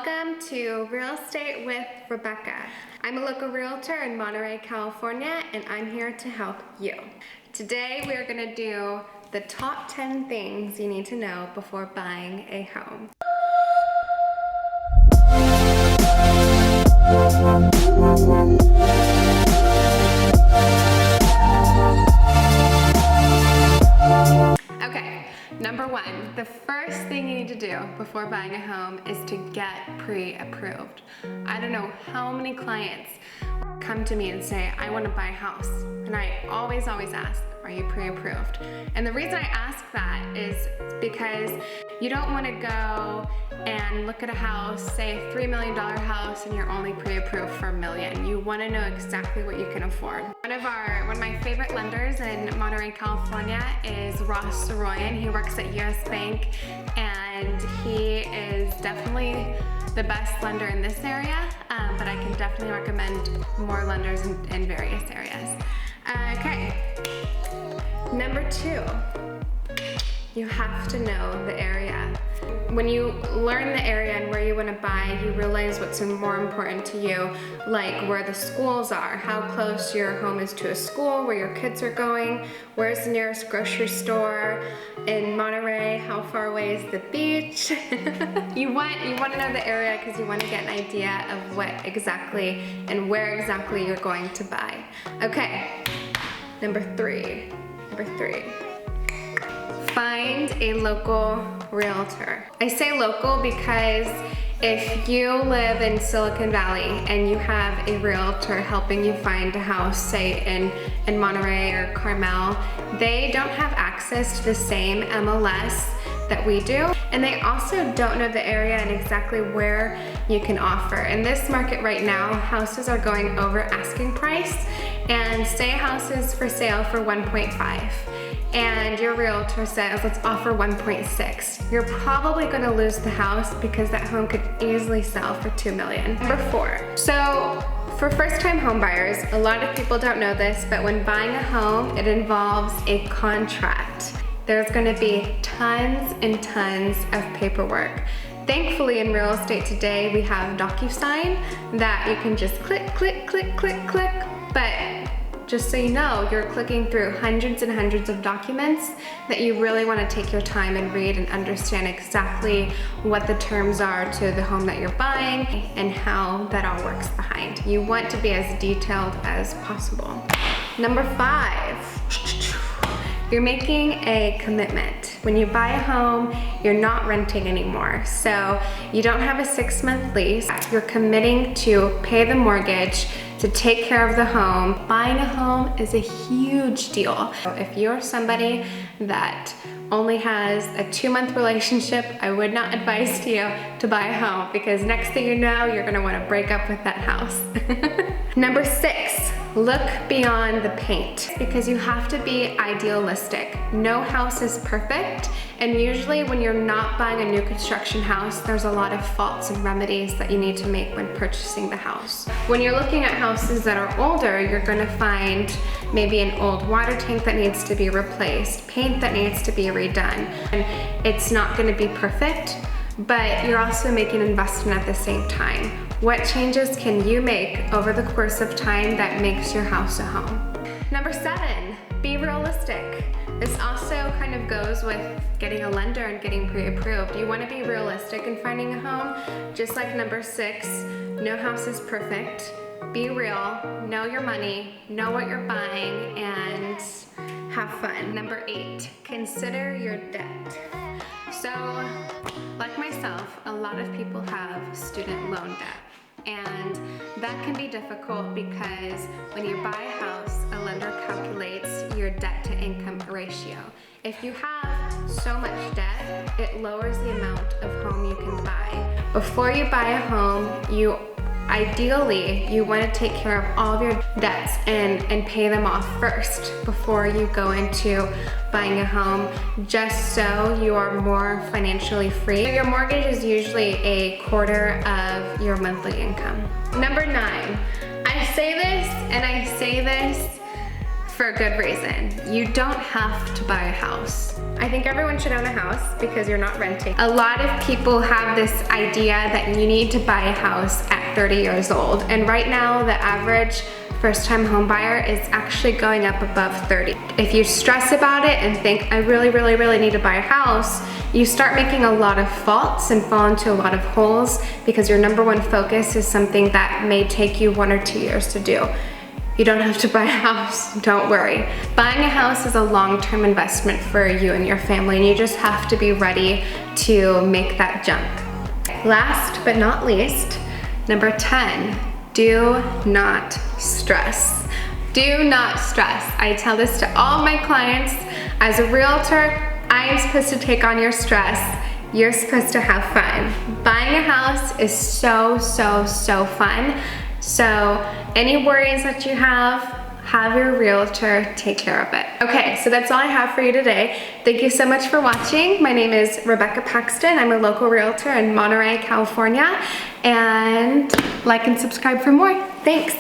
Welcome to Real Estate with Rebecca. I'm a local realtor in Monterey, California, and I'm here to help you. Today we're going to do the top 10 things you need to know before buying a home. Okay, number one, the first thing you need to do before buying a home is to get pre-approved. I don't know how many clients come to me and say, I want to buy a house. And I always ask, are you pre-approved? And the reason I ask that is because you don't want to go and look at a house, say a $3 million house, and you're only pre-approved for $1 million. You want to know exactly what you can afford. One of my favorite lenders in Monterey, California is Ross Soroyan. He works at US Bank, and he is definitely the best lender in this area, but I can definitely recommend more lenders in various areas. Okay, number two, you have to know the area. When you learn the area and where you want to buy, you realize what's more important to you, like where the schools are, how close your home is to a school, where your kids are going, where's the nearest grocery store in Monterey, how far away is the beach. You want to know the area because you want to get an idea of what exactly and where exactly you're going to buy. Okay, number three. Find a local realtor. I say local because if you live in Silicon Valley and you have a realtor helping you find a house, say in Monterey or Carmel, they don't have access to the same MLS that we do, and they also don't know the area and exactly where you can offer. In this market right now, houses are going over asking price, and say a house is for sale for 1.5. and your realtor says, let's offer 1.6. You're probably gonna lose the house because that home could easily sell for $2 million. Number four, so for first-time home buyers, a lot of people don't know this, but when buying a home, it involves a contract. There's gonna be tons and tons of paperwork. Thankfully, in real estate today, we have DocuSign that you can just click, but just so you know, you're clicking through hundreds and hundreds of documents that you really want to take your time and read and understand exactly what the terms are to the home that you're buying and how that all works behind. You want to be as detailed as possible. Number five, you're making a commitment. When you buy a home, you're not renting anymore. So you don't have a 6-month lease. You're committing to pay the mortgage, to take care of the home. Buying a home is a huge deal. If you're somebody that only has a 2-month relationship, I would not advise you to buy a home because next thing you know, you're gonna wanna break up with that house. Number 6, look beyond the paint because you have to be idealistic. No house is perfect, and usually when you're not buying a new construction house, there's a lot of faults and remedies that you need to make when purchasing the house. When you're looking at houses that are older, you're gonna find maybe an old water tank that needs to be replaced, paint that needs to be redone. And it's not gonna be perfect, but you're also making an investment at the same time. What changes can you make over the course of time that makes your house a home? Number 7, be realistic. This also kind of goes with getting a lender and getting pre-approved. You want to be realistic in finding a home. Just like number 6, no house is perfect. Be real, know your money, know what you're buying, and have fun. Number 8, consider your debt. So, like myself, a lot of people have student loan debt. And that can be difficult because when you buy a house, a lender calculates your debt to income ratio. If you have so much debt, it lowers the amount of home you can buy. Before you buy a home, ideally, you want to take care of all of your debts and pay them off first before you go into buying a home, just so you are more financially free. So your mortgage is usually a quarter of your monthly income. Number 9, I say this for a good reason. You don't have to buy a house. I think everyone should own a house because you're not renting. A lot of people have this idea that you need to buy a house at 30 years old. And right now, the average first-time home buyer is actually going up above 30. If you stress about it and think, I really need to buy a house, you start making a lot of faults and fall into a lot of holes because your number one focus is something that may take you 1 or 2 years to do. You don't have to buy a house, don't worry. Buying a house is a long-term investment for you and your family, and you just have to be ready to make that jump. Last but not least, number 10, do not stress. Do not stress. I tell this to all my clients. As a realtor, I am supposed to take on your stress. You're supposed to have fun. Buying a house is so fun. So any worries that you have your realtor take care of it. Okay, so that's all I have for you today. Thank you so much for watching. My name is Rebecca Paxton. I'm a local realtor in Monterey, California. And like and subscribe for more. Thanks.